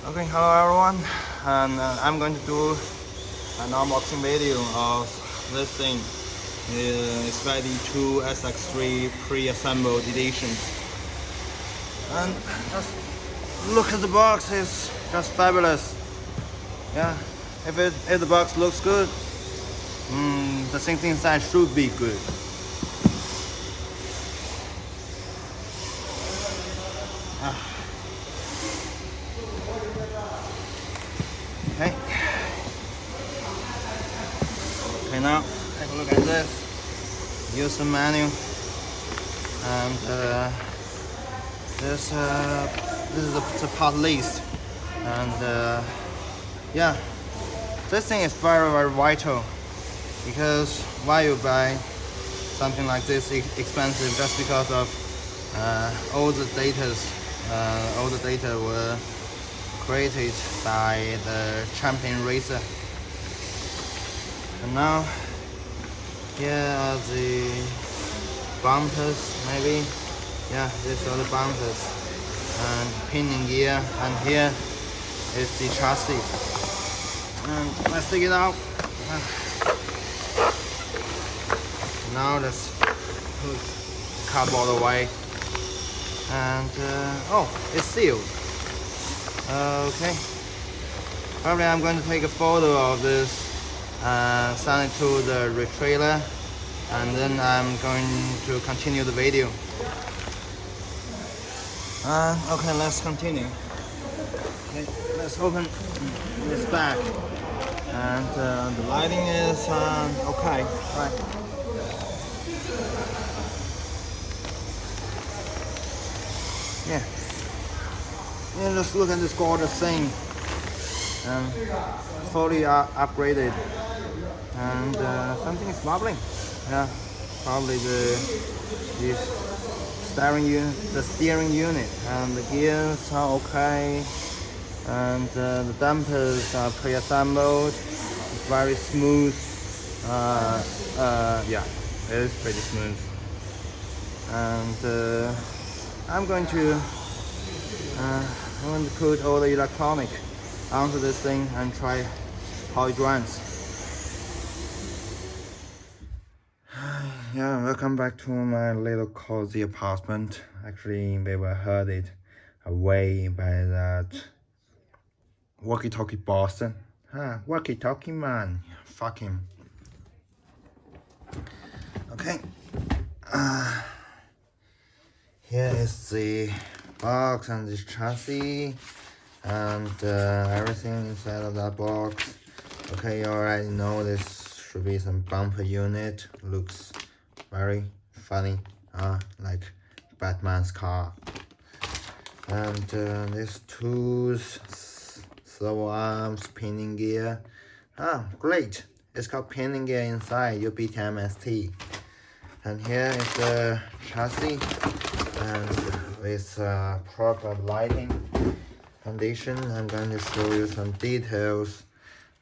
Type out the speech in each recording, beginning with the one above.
Okay, hello everyone, and I'm going to do an unboxing video of this thing. It's YD-2 SX3 pre-assembled edition. And just look at the box, it's just fabulous. Yeah, if the box looks good, the thing inside should be good. Okay. Okay, now take a look at this. Use the menu, and this is the part list, and yeah, this thing is very vital, because why you buy something like this expensive just because of all the data were created by the champion racer. And now here are the bumpers, maybe. Yeah, these are the bumpers and pinion gear, and here is the chassis. And let's take it out. Now let's put the cardboard away. And oh, it's sealed. Okay. Probably I'm going to take a photo of this, send it to the retrailer, and then I'm going to continue the video. Okay, let's continue. Okay, let's open this bag. And the lighting is okay, right? Yeah. Yeah, just look at this gorgeous thing. Fully upgraded, and something is wobbling. Yeah, probably the steering unit, and the gears are okay, and the dampers are pre-assembled. It's very smooth. Yeah, it is pretty smooth. And I'm going to put all the electronic onto this thing and try how it runs. Yeah, welcome back to my little cozy apartment. Actually, we were herded away by that walkie-talkie Boston. Walkie-talkie man, fuck him. Okay. Here is the box and this chassis, and everything inside of that box. Okay, you already know this should be some bumper unit. Looks very funny, like Batman's car. And these tools, servo arms, pinion gear. Great! It's got pinion gear inside. You beat MST. And here is the chassis, and with proper lighting condition. I'm going to show you some details.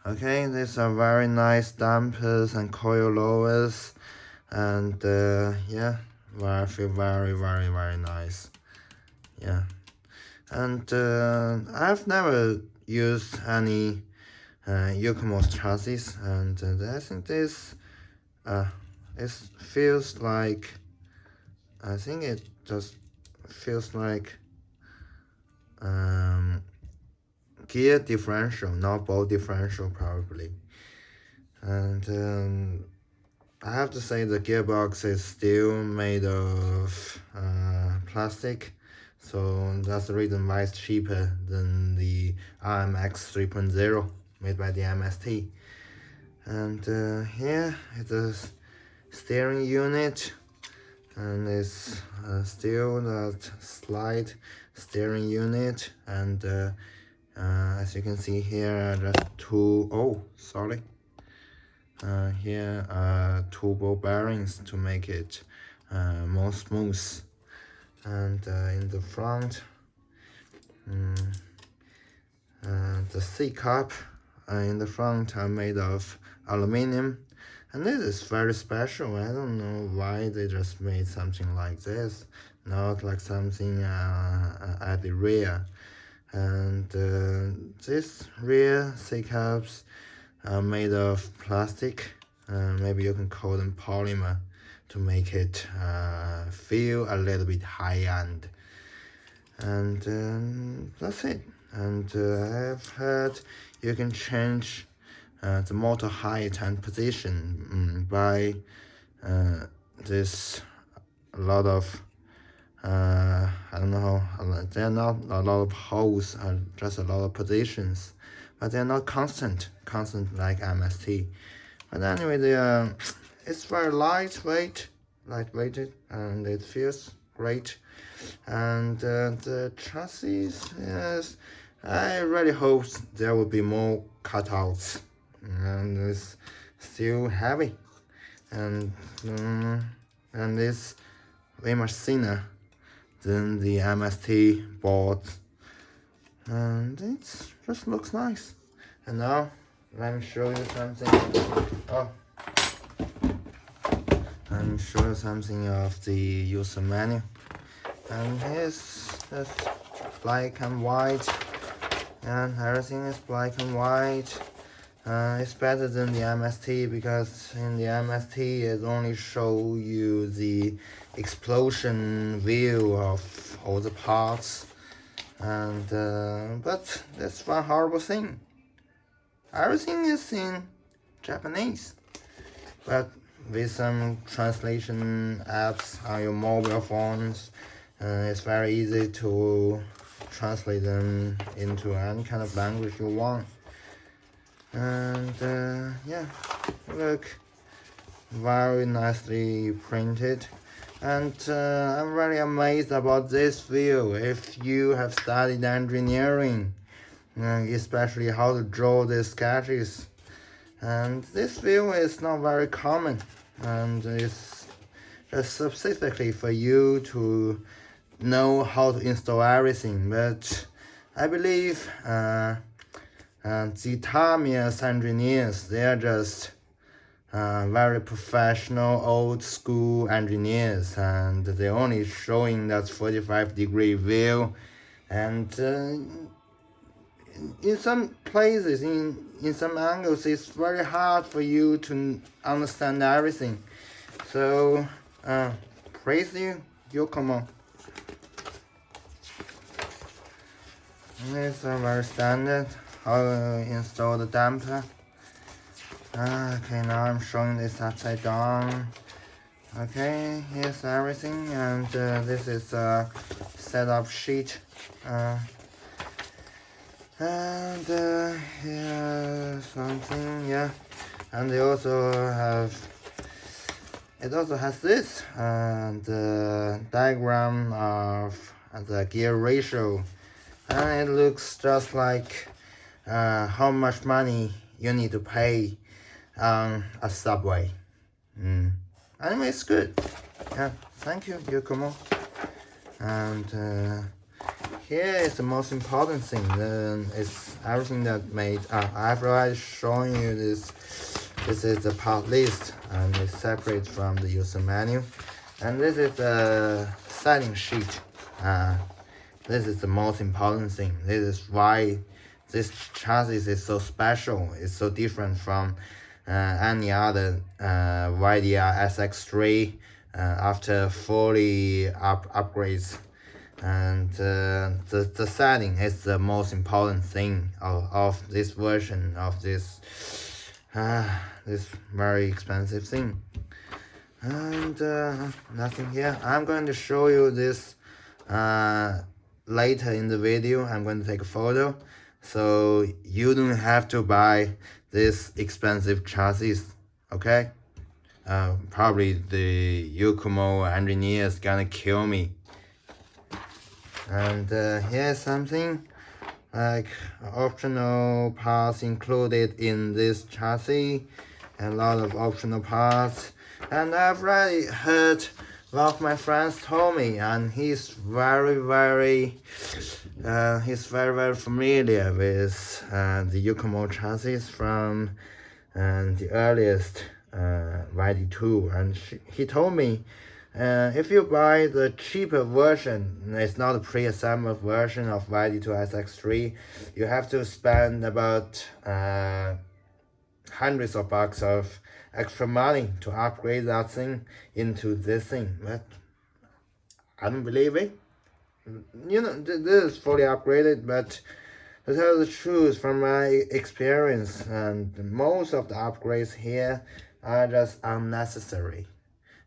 Okay, these are very nice dampers and coil lowers, and yeah, I feel very nice. Yeah, and I've never used any Yokomo's chassis, and I think this it feels like, I think it just feels like gear differential, not ball differential probably. And I have to say the gearbox is still made of plastic, so that's the reason why it's cheaper than the RMX 3.0 made by the MST. And here is the steering unit, and it's still that slide steering unit, and as you can see here, just here are two ball bearings to make it more smooth. And in the front, the C-cup in the front are made of aluminum, and this is very special. I don't know why they just made something like this, not like something at the rear. And this rear C-cups are made of plastic. Maybe you can call them polymer to make it feel a little bit high-end. And that's it. And I've heard you can change the motor height and position by this a lot of I don't know, there are not a lot of holes, just a lot of positions, but they're not constant like MST. But anyway, it's very lightweighted, and it feels great. And the chassis, yes, I really hope there will be more cutouts, and it's still heavy, and it's way much thinner than the MST boards, and it just looks nice. And now let me show you something. Let me show you something of the user manual. And here's just black and white, and everything is black and white. It's better than the MST, because in the MST it only shows you the explosion view of all the parts, and but that's one horrible thing. Everything is in Japanese, but with some translation apps on your mobile phones, it's very easy to translate them into any kind of language you want. And yeah, look, very nicely printed. And I'm really amazed about this view. If you have studied engineering, especially how to draw the sketches, and this view is not very common, and it's just specifically for you to know how to install everything. But I believe the Tamiya's engineers, they are just very professional, old school engineers, and they're only showing that 45-degree view. And in some places, in some angles, it's very hard for you to understand everything. So praise you, Yokomo. It's very standard how to install the damper. Okay, now I'm showing this upside down. Okay, here's everything, and this is a setup sheet. And here's something, yeah. And it also has this, the diagram of the gear ratio, and it looks just like how much money you need to pay on a subway. Anyway, it's good. Yeah, thank you, Yokomo. And here is the most important thing. It's everything that made. I've already shown you this. This is the part list, and it's separate from the user manual. And this is the setting sheet. This is the most important thing. This is why this chassis is so special. It's so different from any other YD SX3 after fully upgrades. And the setting is the most important thing of this version of this this very expensive thing. And nothing here. I'm going to show you this later in the video. I'm going to take a photo, so you don't have to buy this expensive chassis, okay? Probably the Yokomo engineers gonna kill me. And here's something like optional parts included in this chassis, a lot of optional parts. And I've already heard one of my friends told me, and he's very familiar with the Yokomo chassis from the earliest YD-2, and he told me If you buy the cheaper version, it's not a pre-assembled version of YD-2 SX3, you have to spend about hundreds of bucks of extra money to upgrade that thing into this thing. But I don't believe it. You know, this is fully upgraded, but to tell the truth, from my experience, and most of the upgrades here are just unnecessary.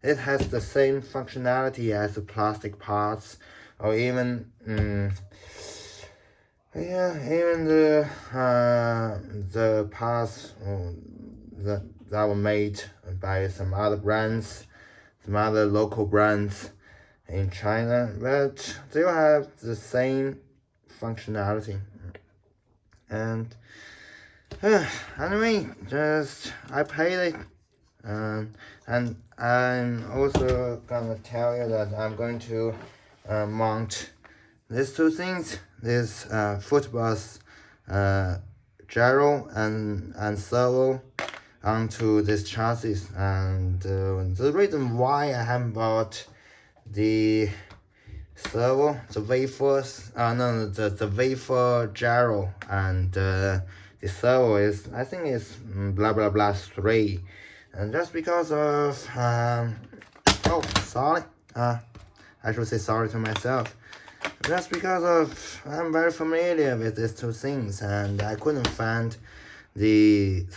It has the same functionality as the plastic parts, or even even the parts that were made by some other brands, some other local brands in China, but they will have the same functionality. And anyway, just I paid it, and I'm also gonna tell you that I'm going to mount these two things, this Futaba gyro and servo onto this chassis. And the reason why I haven't bought the servo, the wafers, the wafer gyro and the servo is, I think it's blah blah blah 3, and just because of oh sorry, I should say sorry to myself. Just because of I'm very familiar with these two things, and I couldn't find the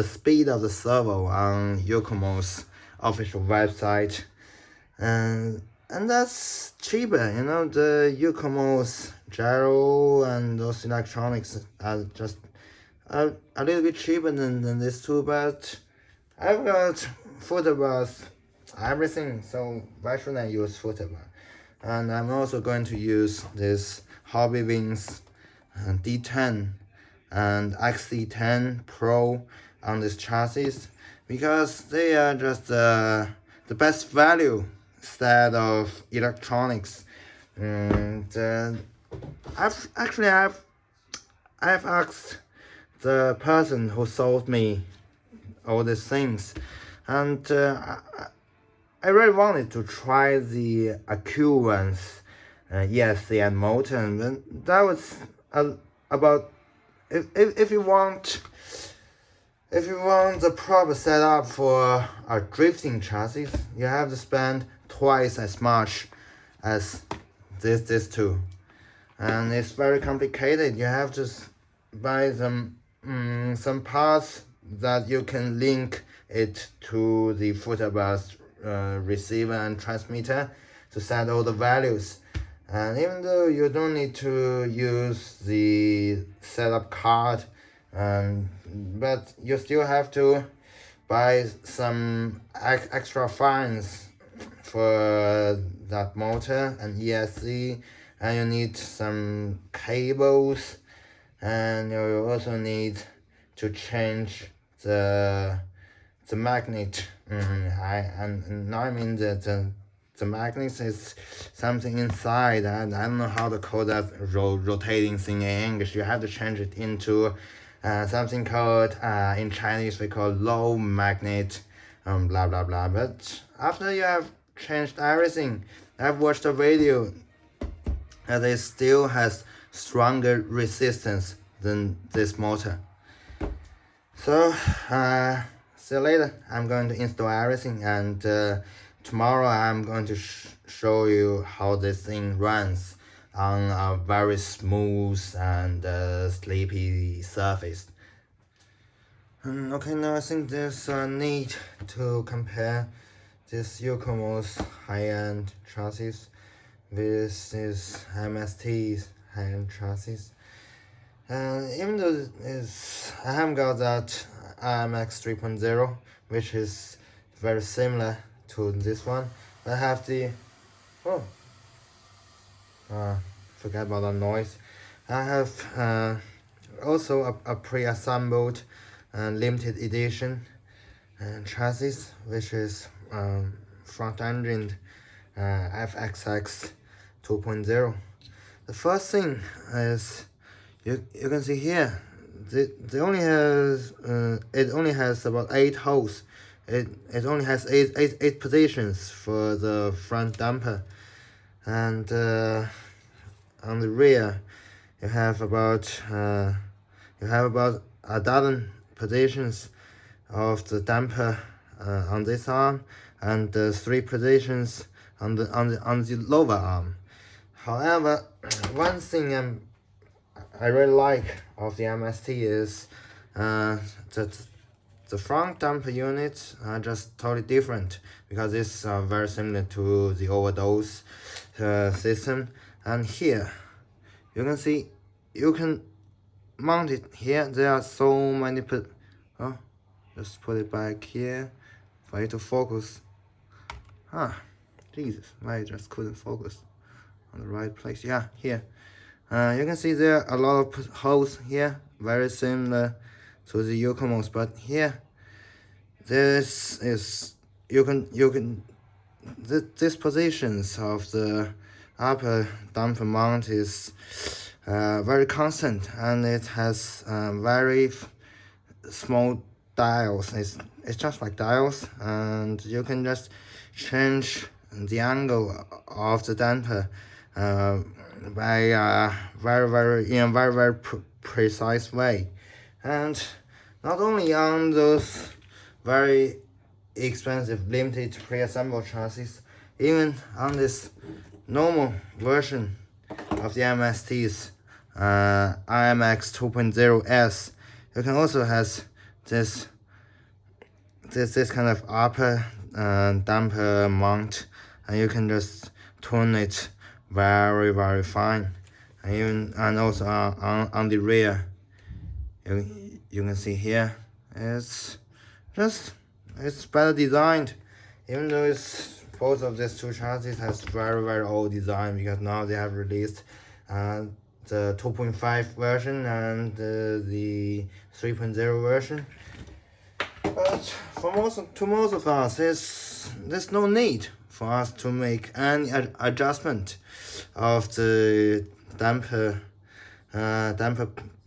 speed of the servo on Yokomo's official website, and that's cheaper. You know, the Yokomo's gyro and those electronics are just a little bit cheaper than these two, but I've got Futaba's everything, so why shouldn't I use Futaba? And I'm also going to use this Hobbywing's D-10 and XD-10 Pro on this chassis, because they are just the best value set of electronics. And I've asked the person who sold me all these things, and I really wanted to try the AQ ones, ESC and motor, and that was about if you want the proper setup for a drifting chassis, you have to spend twice as much as this two, and it's very complicated. You have to buy some parts that you can link it to the Futaba's receiver and transmitter to set all the values. And even though you don't need to use the setup card, but you still have to buy some extra fans for that motor and ESC, and you need some cables, and you also need to change the magnet. I mean the magnet is something inside, and I don't know how to call that rotating thing in English. You have to change it into something called in Chinese we call low magnet, blah blah blah. But after you have changed everything, I've watched a video and it still has stronger resistance than this motor. So see you later. I'm going to install everything, and tomorrow I'm going to show you how this thing runs on a very smooth and sleepy surface. Okay, now I think there's a need to compare this Yokomo's high-end chassis with this MST high-end chassis. Even though I haven't got that RMX 3.0, which is very similar to this one, but I have the forget about the noise. I have also a pre-assembled limited edition chassis, which is front engine FXX 2.0. The first thing is you can see here, it only has about 8 holes, it only has eight positions for the front damper, and on the rear you have about a dozen positions of the damper on this arm, and 3 positions on the lower arm. However, one thing I really like of the MST is that the front damper units are just totally different, because it's very similar to the overdose system. And here you can see you can mount it here. There are so many just put it back here for it to focus. Jesus, I just couldn't focus on the right place. Yeah, here. You can see there are a lot of holes here, very similar to the Yokomos, but here this positions of the upper damper mount is very constant, and it has very small dials. It's just like dials, and you can just change the angle of the damper by in a very precise way. And not only on those very expensive limited pre-assembled chassis, even on this normal version of the MST's RMX 2.0S, you can also has this kind of upper damper mount, and you can just tune it very fine. And also on the rear, you can see here it's better designed, even though both of these two chassis has very old design, because now they have released the 2.5 version and the 3.0 version. But to most of us, there's no need for us to make any adjustment of the damper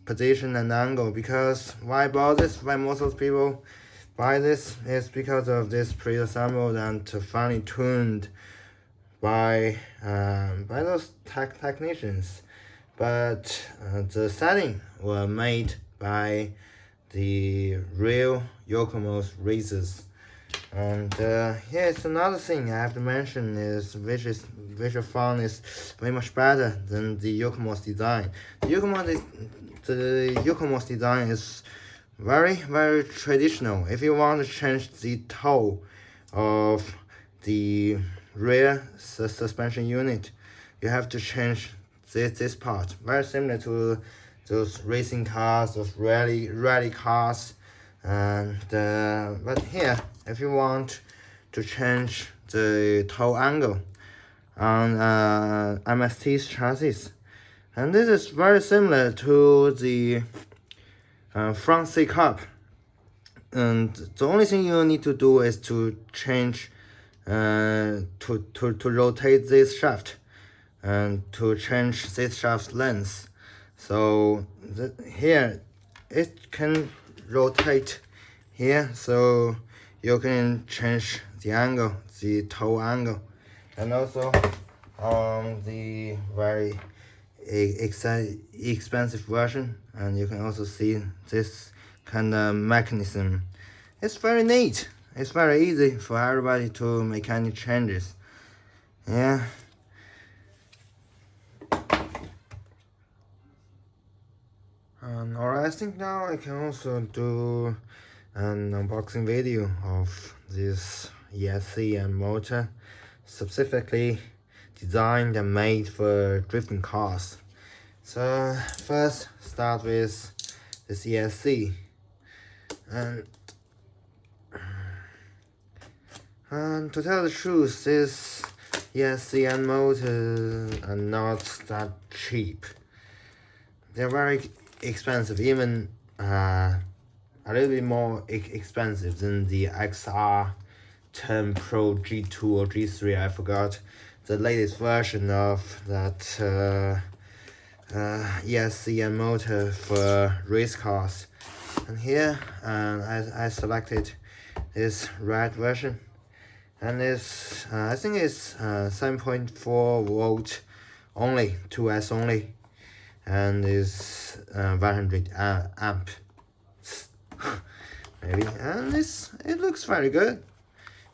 position and angle. Because why buy this? Why most of the people buy this is because of this pre-assembled and finely tuned by those technicians. But the setting were made by the real Yokomo's racers. And here's another thing I have to mention is visual fun is way much better than the Yokomo's design. The Yokomo's design is very traditional. If you want to change the toe of the rear suspension unit, you have to change this part. Very similar to those racing cars, those rally cars. And but here, if you want to change the toe angle on MST's chassis, and this is very similar to the front C cup, and the only thing you need to do is to change to rotate this shaft and to change this shaft's length. So here it can rotate here, so you can change the angle, the toe angle. And also on the very expensive version, and you can also see this kind of mechanism. It's very neat. It's very easy for everybody to make any changes. Yeah. Alright, I think now I can also do an unboxing video of this ESC and motor, specifically designed and made for drifting cars. So first start with this ESC, and to tell the truth, this ESC and motor are not that cheap. They're very expensive, even a little bit more expensive than the XR10 Pro G2 or G3. I forgot the latest version of that ESC and motor for race cars. And here I selected is red version, and it's I think it's 7.4 volt only, 2S only, and is 100 amp maybe, and it looks very good.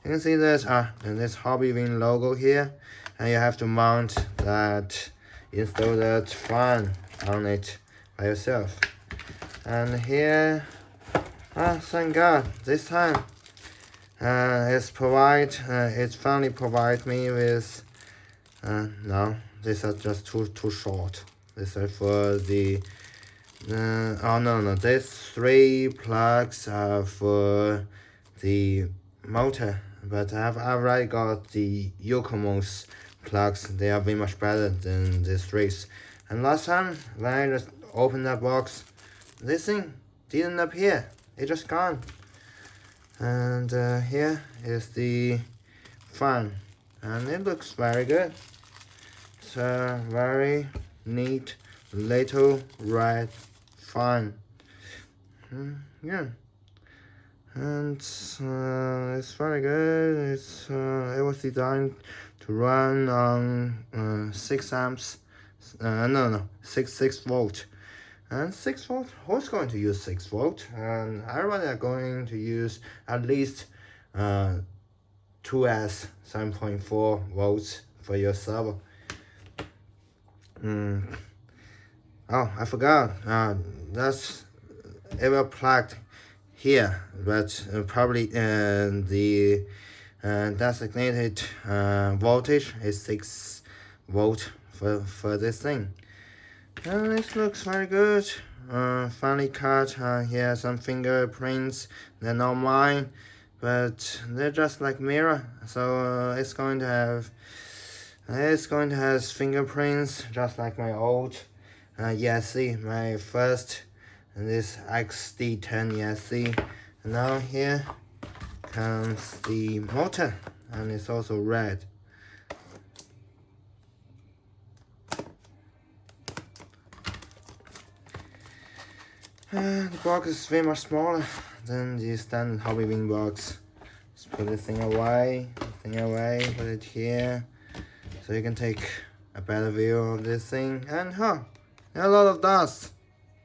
You can see there's this Hobbywing logo here, and you have to mount that, install that fan on it by yourself. And here, thank God, this time it finally provide me with no, these are just too short. These are for the oh no, these 3 plugs are for the motor, but I've already got the Yokomo's plugs. They are way much better than these 3s. And last time when I just opened that box, this thing didn't appear. It just gone. And here is the fan, and it looks very good. It's a very neat little red fan. Yeah, and it's very good. It was designed to run on 6 amps. No, 6 volt. And 6 volt, who's going to use 6 volt? And everybody are going to use at least 2S 7.4 volts for your servo. Oh, I forgot. That's ever plugged here, but probably the designated voltage is 6 volt for this thing. And this looks very good. Finely cut. Here are some fingerprints. They're not mine, but they're just like mirror. So it's going to have fingerprints just like my old ESC, my first, and this XD-10 ESC. And now here comes the motor, and it's also red. The box is way much smaller than the standard Hobbywing box. Just put this thing away, put it here, so you can take a better view of this thing. And there are a lot of dust.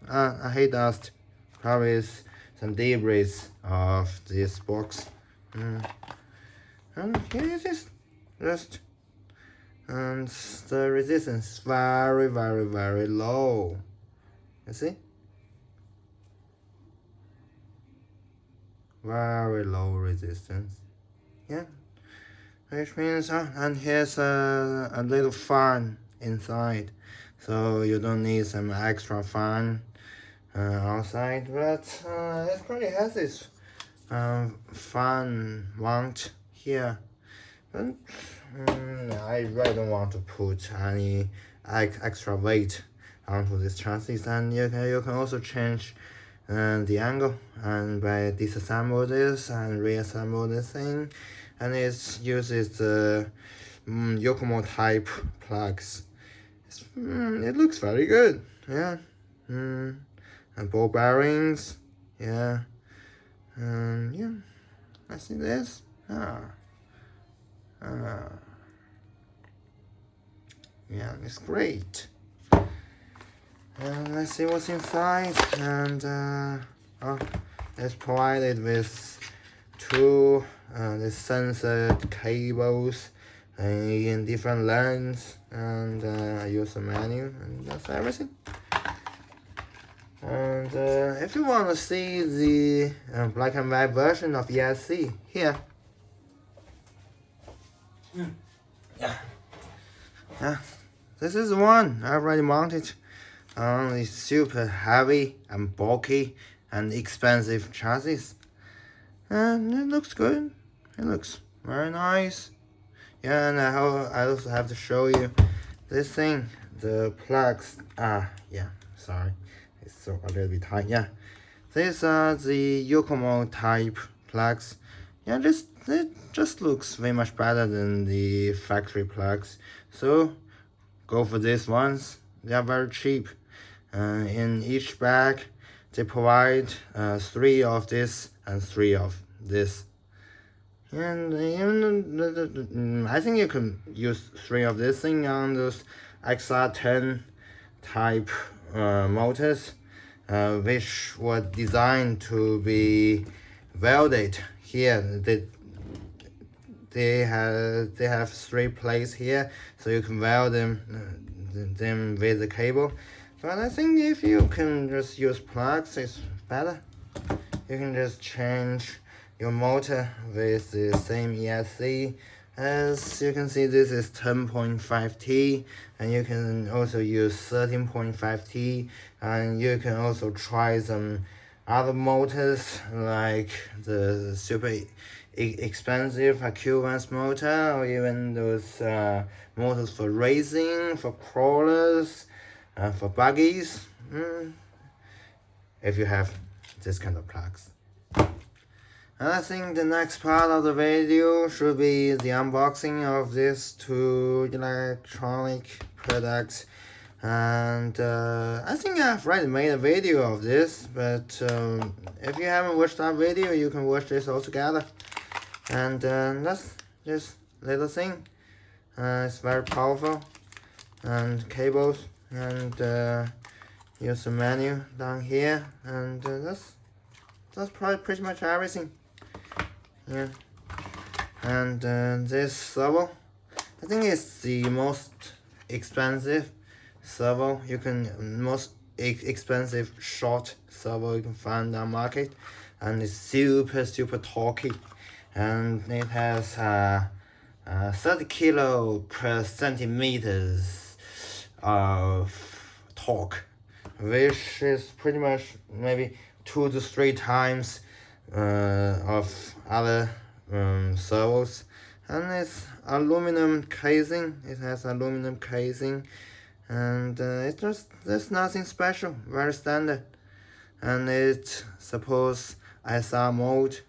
I hate dust. Probably is some debris of this box. And here it is, and the resistance is very, very, very low. You see? Very low resistance. Yeah, which means and here's a little fan inside, so you don't need some extra fan outside, but it probably has this fan mount here. But I really don't want to put any extra weight onto this chassis, and you can also change the angle, and by disassemble this and reassemble this thing, and it uses the Yokomo type plugs. It looks very good. Yeah. And ball bearings. Yeah. Yeah. I see this. Yeah, it's great. And let's see what's inside. And it's provided with 2 the censored cables in different lengths, and I use a menu, and that's everything. And if you want to see the black and white version of ESC, here. Yeah, this is the one I already mounted on the super heavy and bulky and expensive chassis, and it looks good. It looks very nice. Yeah, and I also have to show you this thing, the plugs. Yeah, sorry, it's so a little bit tight. Yeah, these are the Yokomo type plugs. Yeah, it just looks way much better than the factory plugs. So go for these ones. They are very cheap. In each bag, they provide 3 of this and 3 of this. And even I think you can use 3 of this thing on those XD-10 type motors, which were designed to be welded. Here they have 3 plates here, so you can weld them with the cable. But I think if you can just use plugs, it's better. You can just change your motor with the same ESC. As you can see, this is 10.5T, and you can also use 13.5T, and you can also try some other motors like the super expensive Q1 motor, or even those motors for racing, for crawlers, for buggies, if you have this kind of plugs. And I think the next part of the video should be the unboxing of these 2 electronic products. And I think I've already made a video of this, but if you haven't watched that video, you can watch this all together. And that's this little thing. It's very powerful, and cables, and use the menu down here, and that's probably pretty much everything. Yeah. And this servo, I think it's the most expensive servo. You can most expensive short servo you can find on the market, and it's super torquey, and it has 30 kilo per centimeters of torque, which is pretty much maybe 2 to 3 times of other servos. And it's aluminum casing. It has aluminum casing, and it's just there's nothing special, very standard. And it supports SR mode.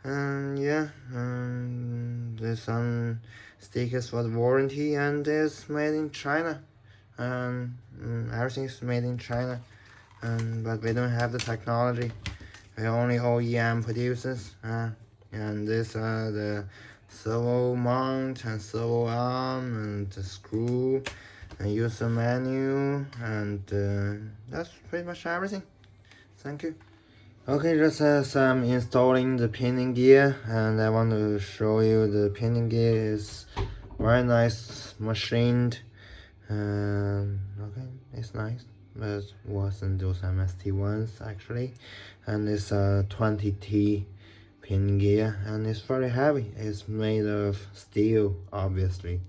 And yeah, there's some stickers for the warranty, and it's made in China. Everything is made in China, but we don't have the technology. We only OEM producers. And these are the servo mount and servo arm and the screw and user menu, and that's pretty much everything. Thank you. Okay, just as I'm installing the pinning gear, and I want to show you the pinning gear is very nice machined. Okay, it's nice, but wasn't those MST ones actually. And it's a 20T pinning gear, and it's very heavy. It's made of steel, obviously.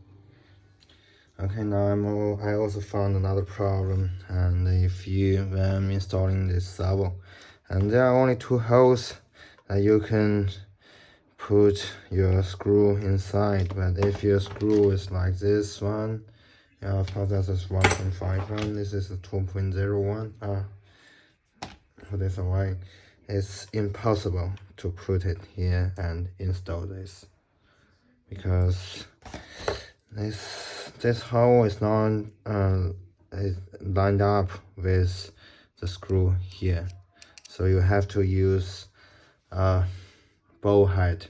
Okay, now I also found another problem, and if you installing this servo, and there are only 2 holes that you can put your screw inside. But if your screw is like this one, yeah, of course this is 1.5 one, this is a 2.01. Put this away. It's impossible to put it here and install this, because this hole is not is lined up with the screw here, so you have to use a bow head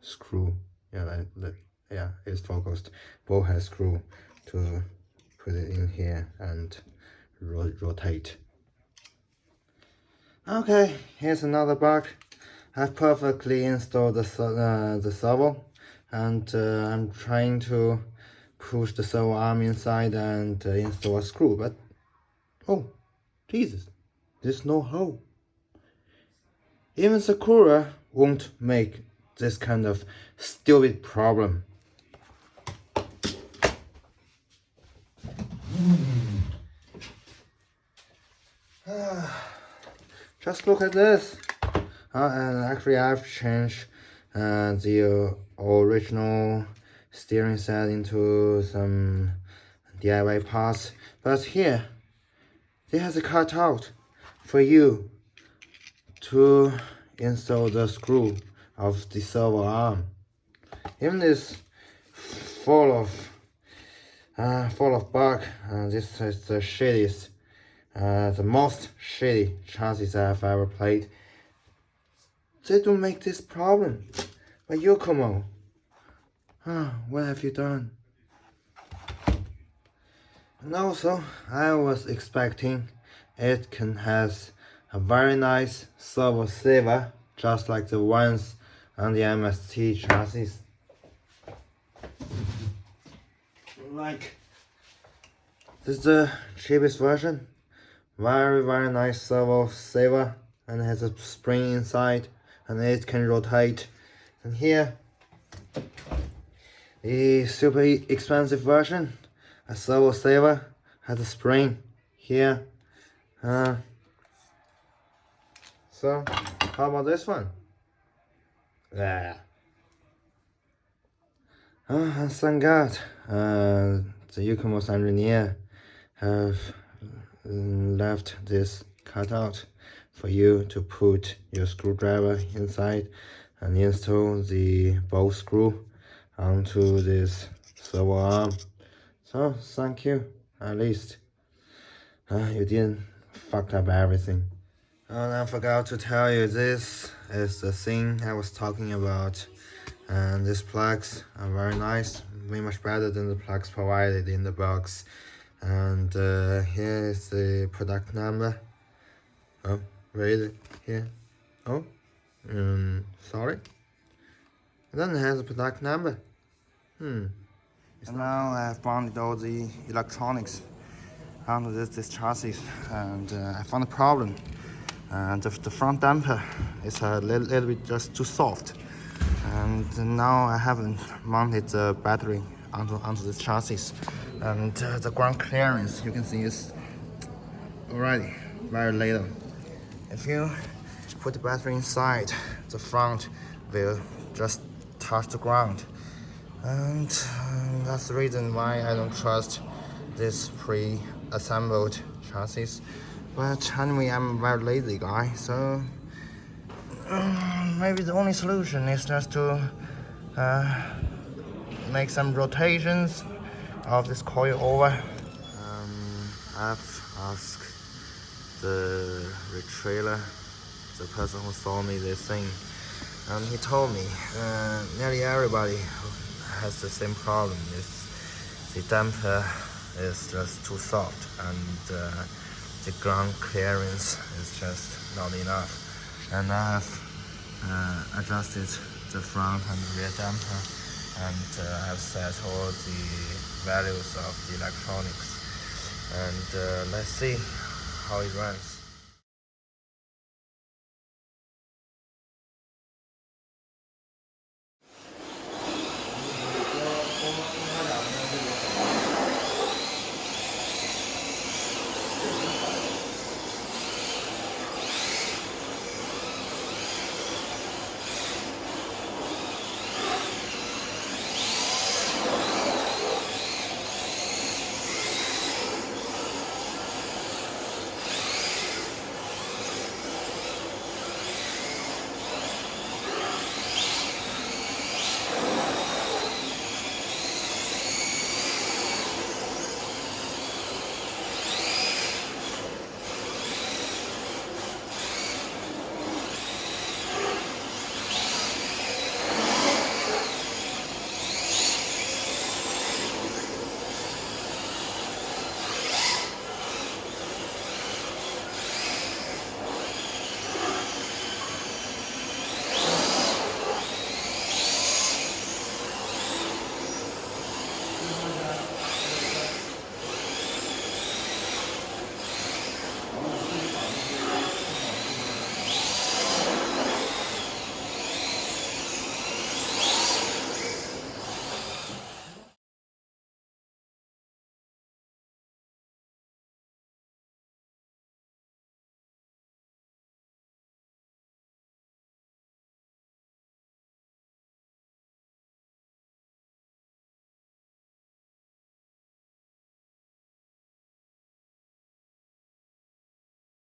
screw. Yeah, it's focused bow head screw to put it in here and rotate. Okay, here's another bug. I've perfectly installed the servo, and I'm trying to push the servo arm inside and install a screw, but oh Jesus, there's no hole. Even Sakura won't make this kind of stupid problem. Just look at this. And actually I've changed the original steering set into some DIY parts, but here they has a cutout for you to install the screw of the servo arm. Even this full of bug. This is the shittiest, the most shitty chassis I've ever played. They don't make this problem. But Yokomo, what have you done? And also, I was expecting it can have a very nice servo saver, just like the ones on the MST chassis. Like, this is the cheapest version. Very nice servo saver, and it has a spring inside, and it can rotate. And here, the super expensive version, a servo saver, has a spring here. So, how about this one? Yeah. And thank God, the Yokomo's engineer have left this cutout for you to put your screwdriver inside and install the bolt screw onto this servo arm. So thank you, at least you didn't fuck up everything. And I forgot to tell you, this is the thing I was talking about, and these plugs are very nice, way much better than the plugs provided in the box. And here is the product number. Oh, where is it? Here. Oh, sorry, it doesn't have the product number. And now I have bonded all the electronics onto this chassis, and I found a problem. And the front damper is a little bit just too soft, and now I haven't mounted the battery onto this chassis, and the ground clearance, you can see, is already very little. If you put the battery inside, the front will just touch the ground, and that's the reason why I don't trust this pre-assembled chassis. But anyway, I'm a very lazy guy, so maybe the only solution is just to make some rotations of this coil over. I've asked the retrailer, the person who sold me this thing, and he told me nearly everybody has the same problem. The damper is just too soft, and the ground clearance is just not enough. And I have adjusted the front and rear damper, and I have set all the values of the electronics, and let's see how it runs.